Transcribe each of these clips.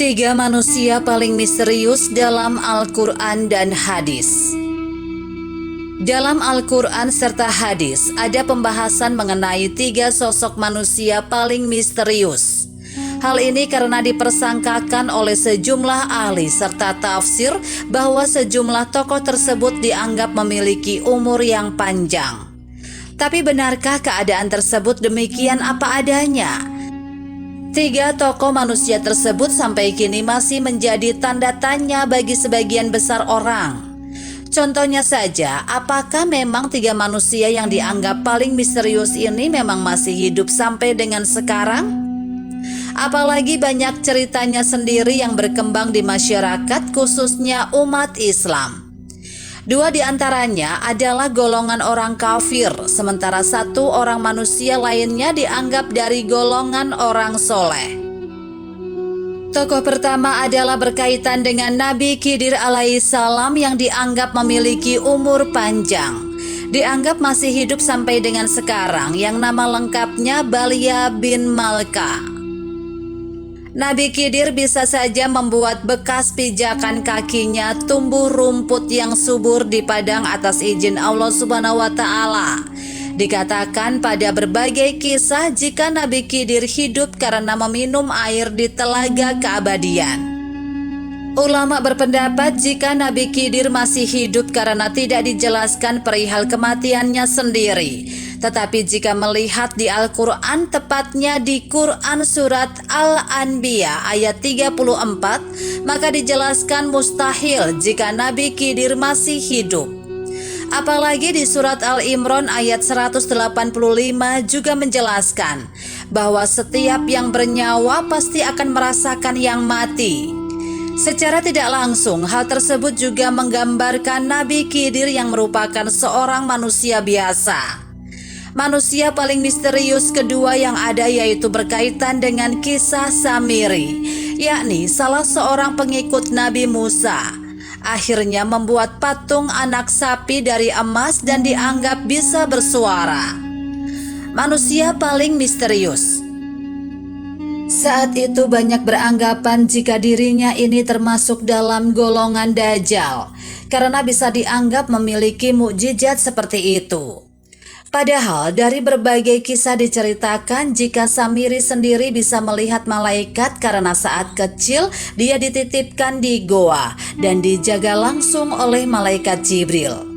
Tiga manusia paling misterius dalam Al-Quran dan hadis. Dalam Al-Quran serta hadis ada pembahasan mengenai tiga sosok manusia paling misterius. Hal ini karena dipersangkakan oleh sejumlah ahli serta tafsir bahwa sejumlah tokoh tersebut dianggap memiliki umur yang panjang. Tapi benarkah keadaan tersebut demikian apa adanya? Tiga tokoh manusia tersebut sampai kini masih menjadi tanda tanya bagi sebagian besar orang. Contohnya saja, apakah memang tiga manusia yang dianggap paling misterius ini memang masih hidup sampai dengan sekarang? Apalagi banyak ceritanya sendiri yang berkembang di masyarakat, khususnya umat Islam. Dua di antaranya adalah golongan orang kafir, sementara satu orang manusia lainnya dianggap dari golongan orang soleh. Tokoh pertama adalah berkaitan dengan Nabi Khidir alaihissalam yang dianggap memiliki umur panjang. Dianggap masih hidup sampai dengan sekarang, yang nama lengkapnya Balya bin Malka. Nabi Khidir bisa saja membuat bekas pijakan kakinya tumbuh rumput yang subur di padang atas izin Allah Subhanahu wa Ta'ala. Dikatakan pada berbagai kisah jika Nabi Khidir hidup karena meminum air di telaga keabadian. Ulama berpendapat jika Nabi Khidir masih hidup karena tidak dijelaskan perihal kematiannya sendiri. Tetapi jika melihat di Al-Quran, tepatnya di Quran Surat Al-Anbiya ayat 34, maka dijelaskan mustahil jika Nabi Khidir masih hidup. Apalagi di Surat Al-Imran ayat 185 juga menjelaskan bahwa setiap yang bernyawa pasti akan merasakan yang mati. Secara tidak langsung, hal tersebut juga menggambarkan Nabi Khidir yang merupakan seorang manusia biasa. Manusia paling misterius kedua yang ada yaitu berkaitan dengan kisah Samiri, yakni salah seorang pengikut Nabi Musa. Akhirnya membuat patung anak sapi dari emas dan dianggap bisa bersuara. Manusia paling misterius. Saat itu banyak beranggapan jika dirinya ini termasuk dalam golongan Dajjal, karena bisa dianggap memiliki mukjizat seperti itu. Padahal dari berbagai kisah diceritakan jika Samiri sendiri bisa melihat malaikat karena saat kecil dia dititipkan di goa dan dijaga langsung oleh malaikat Jibril.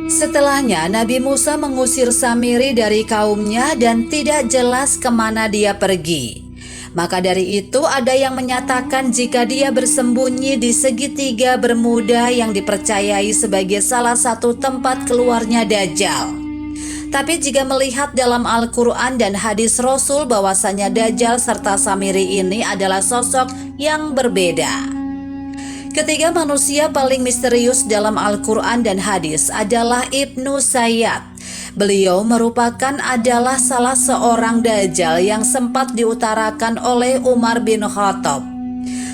Setelahnya Nabi Musa mengusir Samiri dari kaumnya dan tidak jelas kemana dia pergi. Maka dari itu ada yang menyatakan jika dia bersembunyi di segitiga Bermuda yang dipercayai sebagai salah satu tempat keluarnya Dajjal. Tapi jika melihat dalam Al-Quran dan hadis Rasul bahwasanya Dajjal serta Samiri ini adalah sosok yang berbeda. Ketiga manusia paling misterius dalam Al-Quran dan hadis adalah Ibnu Sayyad. Beliau merupakan adalah salah seorang Dajjal yang sempat diutarakan oleh Umar bin Khattab.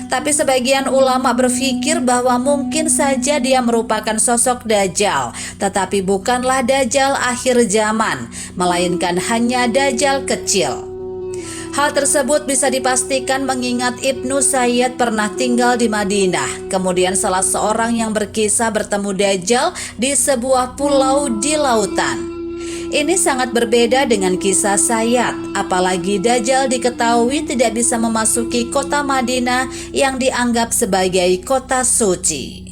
Tapi sebagian ulama berpikir bahwa mungkin saja dia merupakan sosok Dajjal, tetapi bukanlah Dajjal akhir zaman, melainkan hanya Dajjal kecil. Hal tersebut bisa dipastikan mengingat Ibnu Sayyad pernah tinggal di Madinah. Kemudian salah seorang yang berkisah bertemu Dajjal di sebuah pulau di lautan. Ini sangat berbeda dengan kisah Sayyad, apalagi Dajjal diketahui tidak bisa memasuki kota Madinah yang dianggap sebagai kota suci.